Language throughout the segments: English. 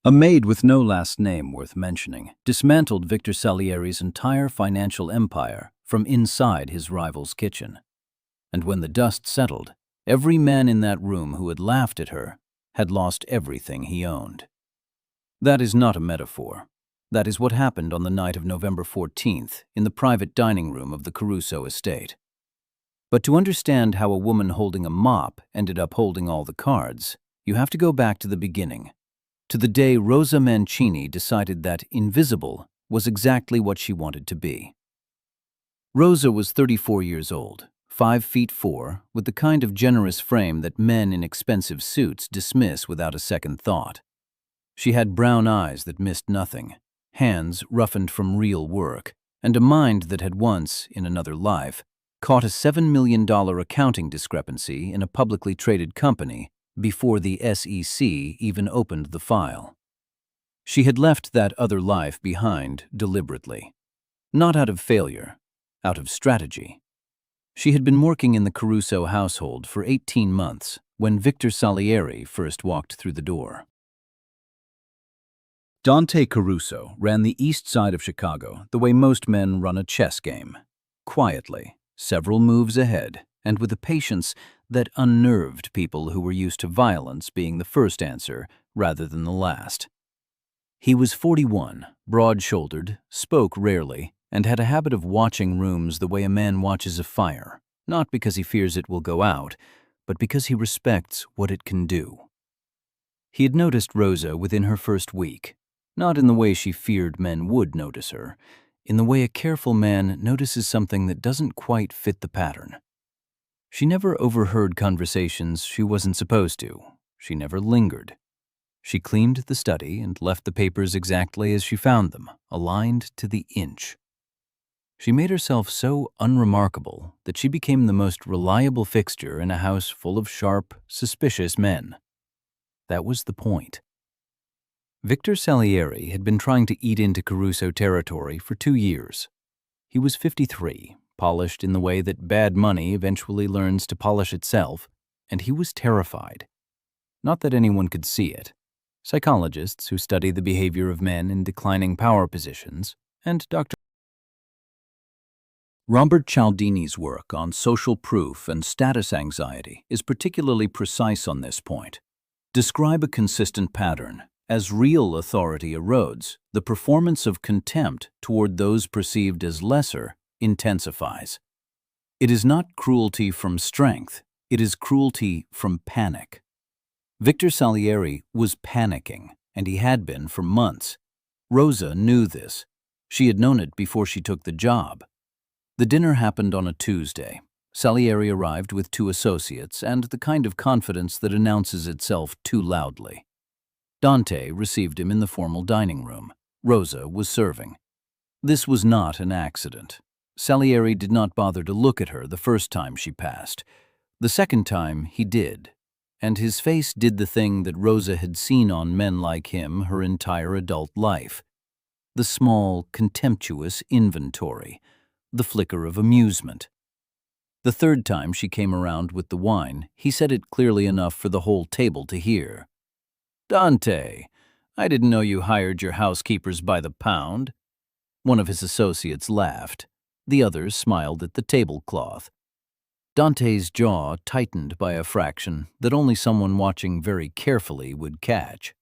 A maid with no last name worth mentioning dismantled Victor Salieri's entire financial empire from inside his rival's kitchen. And when the dust settled, every man in that room who had laughed at her had lost everything he owned. That is not a metaphor. That is what happened on the night of November 14th in the private dining room of the Caruso estate. But to understand how a woman holding a mop ended up holding all the cards, you have to go back to the beginning, to the day Rosa Mancini decided that invisible was exactly what she wanted to be. Rosa was 34 years old, 5'4", with the kind of generous frame that men in expensive suits dismiss without a second thought. She had brown eyes that missed nothing, hands roughened from real work, and a mind that had once, in another life, caught a $7 million accounting discrepancy in a publicly traded company before the SEC even opened the file. She had left that other life behind deliberately, not out of failure, out of strategy. She had been working in the Caruso household for 18 months when Victor Salieri first walked through the door. Dante Caruso ran the east side of Chicago the way most men run a chess game, quietly, several moves ahead, and with a patience that unnerved people who were used to violence being the first answer rather than the last. He was 41, broad-shouldered, spoke rarely, and had a habit of watching rooms the way a man watches a fire, not because he fears it will go out, but because he respects what it can do. He had noticed Rosa within her first week, not in the way she feared men would notice her, in the way a careful man notices something that doesn't quite fit the pattern. She never overheard conversations she wasn't supposed to. She never lingered. She cleaned the study and left the papers exactly as she found them, aligned to the inch. She made herself so unremarkable that she became the most reliable fixture in a house full of sharp, suspicious men. That was the point. Victor Salieri had been trying to eat into Caruso territory for 2 years. He was 53, polished in the way that bad money eventually learns to polish itself, and he was terrified. Not that anyone could see it. Psychologists who study the behavior of men in declining power positions, and Dr. Robert Cialdini's work on social proof and status anxiety is particularly precise on this point. Describe a consistent pattern. As real authority erodes, the performance of contempt toward those perceived as lesser intensifies. It is not cruelty from strength, it is cruelty from panic. Victor Salieri was panicking, and he had been for months. Rosa knew this. She had known it before she took the job. The dinner happened on a Tuesday. Salieri arrived with 2 associates and the kind of confidence that announces itself too loudly. Dante received him in the formal dining room. Rosa was serving. This was not an accident. Salieri did not bother to look at her the first time she passed. The second time he did, and his face did the thing that Rosa had seen on men like him her entire adult life. The small, contemptuous inventory, the flicker of amusement. The third time she came around with the wine, he said it clearly enough for the whole table to hear. "Dante, I didn't know you hired your housekeepers by the pound." One of his associates laughed. The others smiled at the tablecloth. Dante's jaw tightened by a fraction that only someone watching very carefully would catch.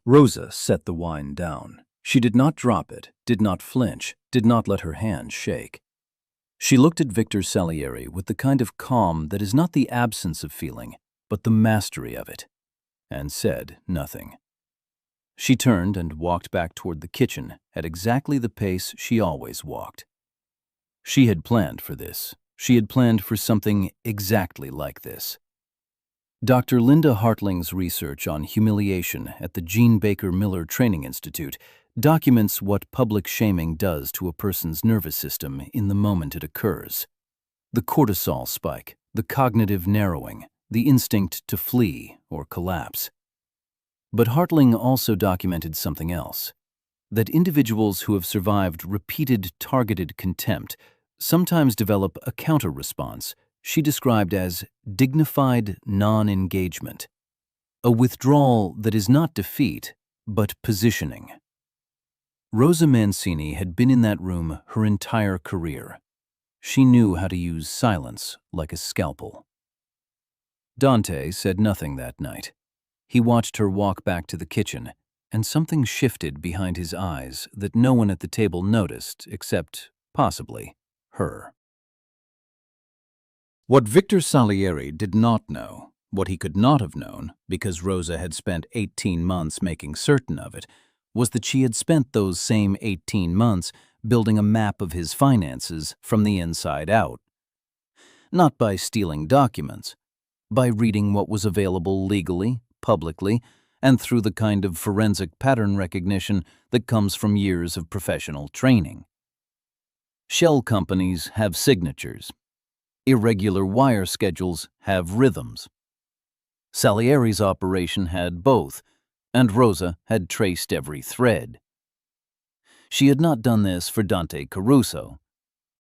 Rosa set the wine down. She did not drop it, did not flinch, did not let her hand shake. She looked at Victor Salieri with the kind of calm that is not the absence of feeling, but the mastery of it, and said nothing. She turned and walked back toward the kitchen at exactly the pace she always walked. She had planned for this. She had planned for something exactly like this. Dr. Linda Hartling's research on humiliation at the Jean Baker Miller Training Institute documents what public shaming does to a person's nervous system in the moment it occurs. The cortisol spike, the cognitive narrowing, the instinct to flee or collapse. But Hartling also documented something else, that individuals who have survived repeated targeted contempt sometimes develop a counter-response she described as dignified non-engagement. a withdrawal that is not defeat, but positioning. Rosa Mancini had been in that room her entire career. She knew how to use silence like a scalpel. Dante said nothing that night. He watched her walk back to the kitchen, and something shifted behind his eyes that no one at the table noticed except, possibly, her. What Victor Salieri did not know, what he could not have known, because Rosa had spent 18 months making certain of it, was that she had spent those same 18 months building a map of his finances from the inside out. Not by stealing documents, by reading what was available legally, publicly, and through the kind of forensic pattern recognition that comes from years of professional training. Shell companies have signatures. Irregular wire schedules have rhythms. Salieri's operation had both, and Rosa had traced every thread. She had not done this for Dante Caruso.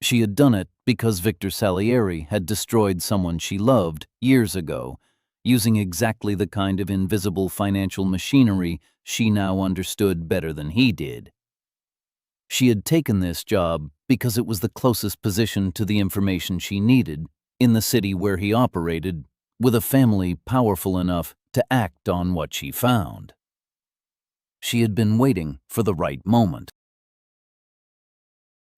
She had done it because Victor Salieri had destroyed someone she loved years ago, using exactly the kind of invisible financial machinery she now understood better than he did. She had taken this job because it was the closest position to the information she needed, in the city where he operated, with a family powerful enough to act on what she found. She had been waiting for the right moment.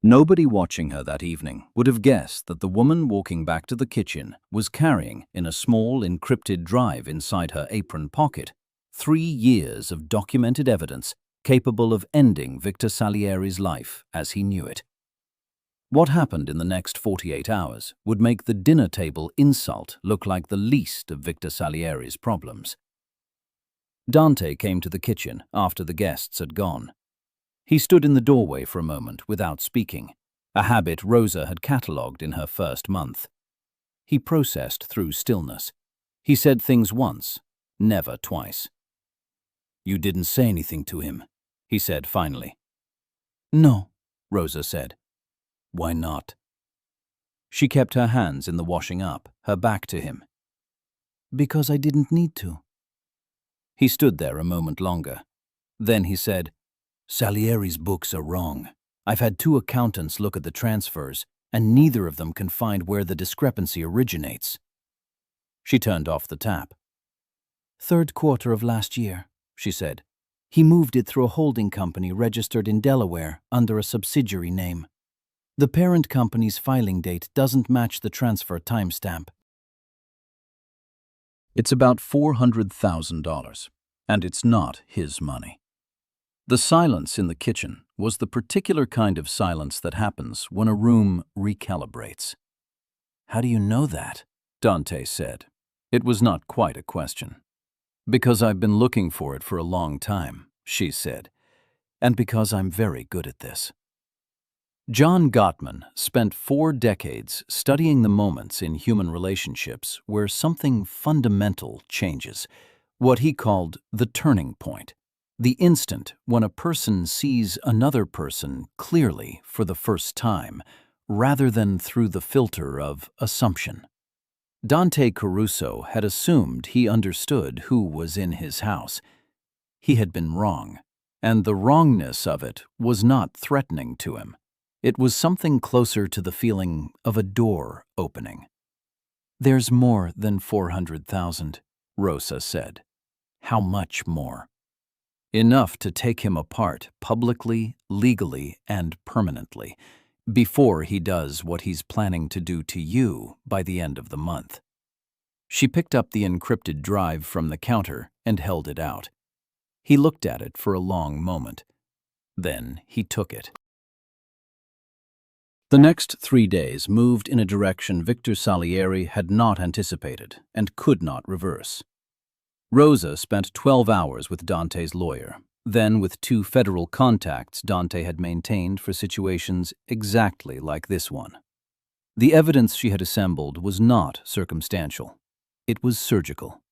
Nobody watching her that evening would have guessed that the woman walking back to the kitchen was carrying, in a small encrypted drive inside her apron pocket, 3 years of documented evidence capable of ending Victor Salieri's life as he knew it. What happened in the next 48 hours would make the dinner table insult look like the least of Victor Salieri's problems. Dante came to the kitchen after the guests had gone. He stood in the doorway for a moment without speaking, a habit Rosa had catalogued in her first month. He processed through stillness. He said things once, never twice. "You didn't say anything to him," he said finally. "No," Rosa said. "Why not?" She kept her hands in the washing up, her back to him. "Because I didn't need to." He stood there a moment longer. Then he said, "Salieri's books are wrong. I've had 2 accountants look at the transfers, and neither of them can find where the discrepancy originates." She turned off the tap. "3rd quarter of last year," she said. "He moved it through a holding company registered in Delaware under a subsidiary name. The parent company's filing date doesn't match the transfer timestamp." It's about $400,000, and it's not his money. The silence in the kitchen was the particular kind of silence that happens when a room recalibrates. "How do you know that?" Dante said. It was not quite a question. "Because I've been looking for it for a long time," she said, "and because I'm very good at this." John Gottman spent 4 decades studying the moments in human relationships where something fundamental changes, what he called the turning point, the instant when a person sees another person clearly for the first time, rather than through the filter of assumption. Dante Caruso had assumed he understood who was in his house. He had been wrong, and the wrongness of it was not threatening to him. It was something closer to the feeling of a door opening. "There's more than 400,000, Rosa said. "How much more?" "Enough to take him apart publicly, legally, and permanently, before he does what he's planning to do to you by the end of the month." She picked up the encrypted drive from the counter and held it out. He looked at it for a long moment. Then he took it. The next 3 days moved in a direction Victor Salieri had not anticipated and could not reverse. Rosa spent 12 hours with Dante's lawyer, then with 2 federal contacts Dante had maintained for situations exactly like this one. The evidence she had assembled was not circumstantial. It was surgical.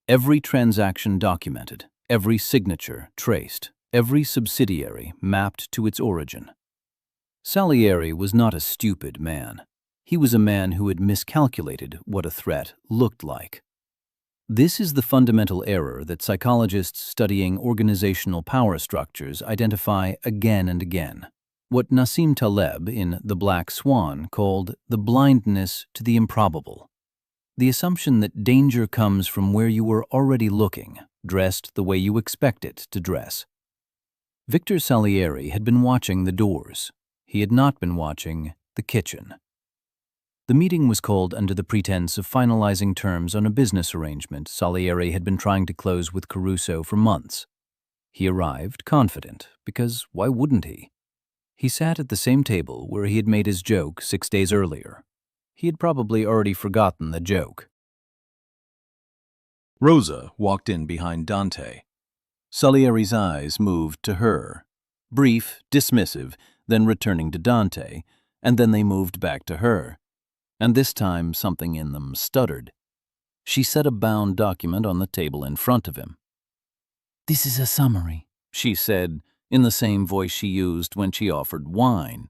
Every transaction documented, every signature traced, every subsidiary mapped to its origin. Salieri was not a stupid man. He was a man who had miscalculated what a threat looked like. This is the fundamental error that psychologists studying organizational power structures identify again and again. What Nassim Taleb in The Black Swan called the blindness to the improbable. The assumption that danger comes from where you were already looking, dressed the way you expect it to dress. Victor Salieri had been watching the doors. He had not been watching the kitchen. The meeting was called under the pretense of finalizing terms on a business arrangement Salieri had been trying to close with Caruso for months. He arrived confident, because why wouldn't he? He sat at the same table where he had made his joke 6 days earlier. He had probably already forgotten the joke. Rosa walked in behind Dante. Salieri's eyes moved to her, brief, dismissive, then returning to Dante, and then they moved back to her. And this time something in them stuttered. She set a bound document on the table in front of him. "This is a summary," she said, in the same voice she used when she offered wine.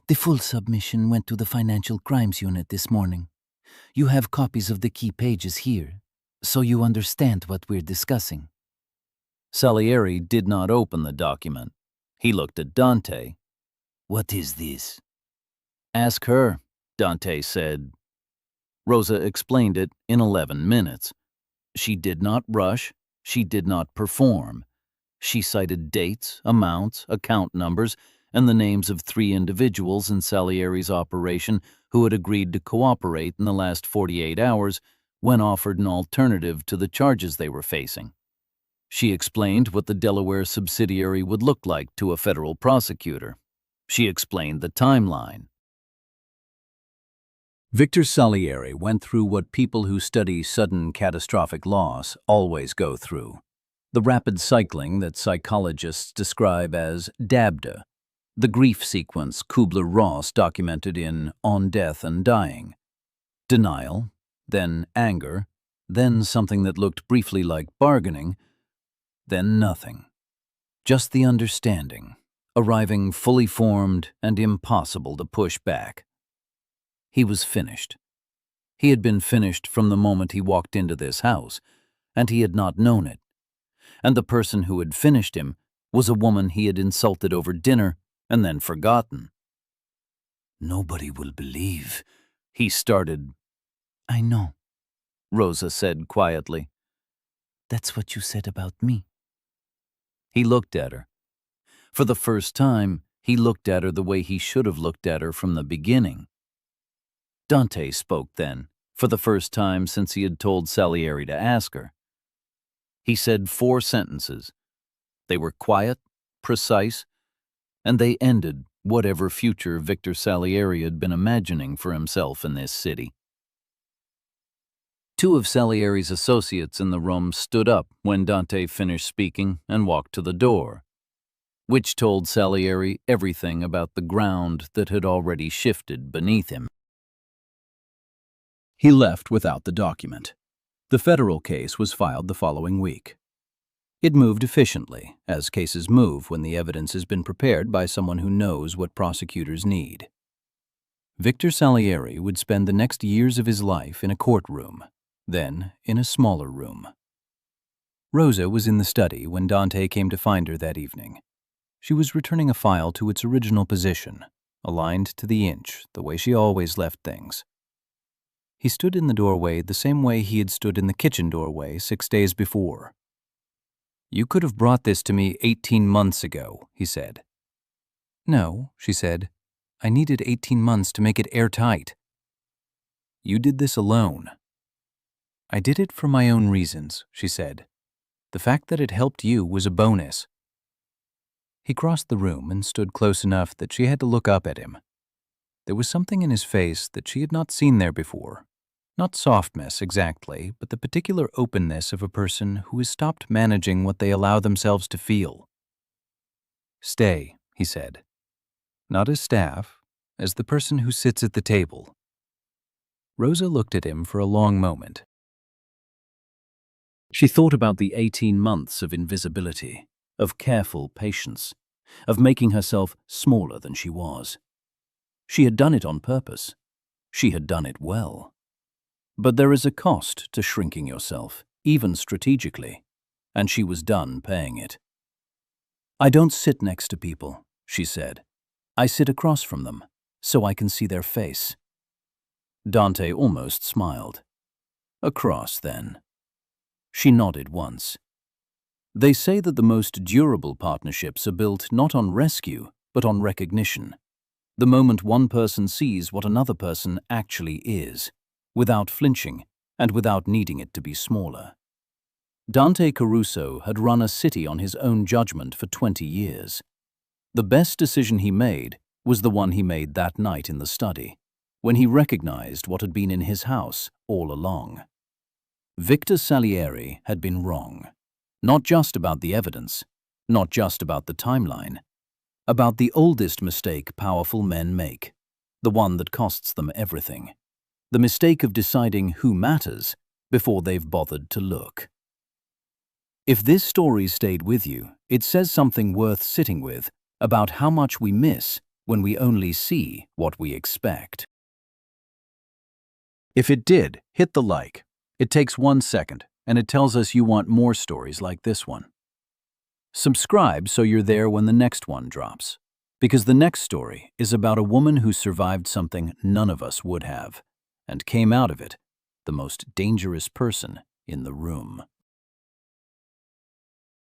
"The full submission went to the Financial Crimes Unit this morning. You have copies of the key pages here, so you understand what we're discussing." Salieri did not open the document. He looked at Dante. "What is this?" "Ask her," Dante said. Rosa explained it in 11 minutes. She did not rush. She did not perform. She cited dates, amounts, account numbers, and the names of 3 individuals in Salieri's operation who had agreed to cooperate in the last 48 hours when offered an alternative to the charges they were facing. She explained what the Delaware subsidiary would look like to a federal prosecutor. She explained the timeline. Victor Salieri went through what people who study sudden catastrophic loss always go through. The rapid cycling that psychologists describe as DABDA, the grief sequence Kubler-Ross documented in On Death and Dying. Denial, then anger, then something that looked briefly like bargaining, then nothing. Just the understanding, arriving fully formed and impossible to push back. He was finished. He had been finished from the moment he walked into this house, and he had not known it. And the person who had finished him was a woman he had insulted over dinner and then forgotten. "Nobody will believe," he started. "I know," Rosa said quietly. "That's what you said about me." He looked at her. For the first time, he looked at her the way he should have looked at her from the beginning. Dante spoke then, for the first time since he had told Salieri to ask her. He said 4 sentences. They were quiet, precise, and they ended whatever future Victor Salieri had been imagining for himself in this city. 2 of Salieri's associates in the room stood up when Dante finished speaking and walked to the door, which told Salieri everything about the ground that had already shifted beneath him. He left without the document. The federal case was filed the following week. It moved efficiently, as cases move when the evidence has been prepared by someone who knows what prosecutors need. Victor Salieri would spend the next years of his life in a courtroom, then in a smaller room. Rosa was in the study when Dante came to find her that evening. She was returning a file to its original position, aligned to the inch, the way she always left things. He stood in the doorway the same way he had stood in the kitchen doorway 6 days before. "You could have brought this to me 18 months ago," he said. "No," she said. "I needed 18 months to make it airtight." "You did this alone." "I did it for my own reasons," she said. "The fact that it helped you was a bonus." He crossed the room and stood close enough that she had to look up at him. There was something in his face that she had not seen there before. Not softness exactly, but the particular openness of a person who has stopped managing what they allow themselves to feel. "Stay," he said. "Not as staff, as the person who sits at the table." Rosa looked at him for a long moment. She thought about the 18 months of invisibility, of careful patience, of making herself smaller than she was. She had done it on purpose. She had done it well. But there is a cost to shrinking yourself, even strategically, and she was done paying it. "I don't sit next to people," she said. "I sit across from them, so I can see their face." Dante almost smiled. "Across, then." She nodded once. They say that the most durable partnerships are built not on rescue, but on recognition. The moment one person sees what another person actually is, without flinching and without needing it to be smaller. Dante Caruso had run a city on his own judgment for 20 years. The best decision he made was the one he made that night in the study, when he recognized what had been in his house all along. Victor Salieri had been wrong. Not just about the evidence, not just about the timeline, about the oldest mistake powerful men make, the one that costs them everything. The mistake of deciding who matters before they've bothered to look. If this story stayed with you, it says something worth sitting with about how much we miss when we only see what we expect. If it did, hit the like. It takes 1 second, and it tells us you want more stories like this one. Subscribe so you're there when the next one drops, because the next story is about a woman who survived something none of us would have, and came out of it the most dangerous person in the room.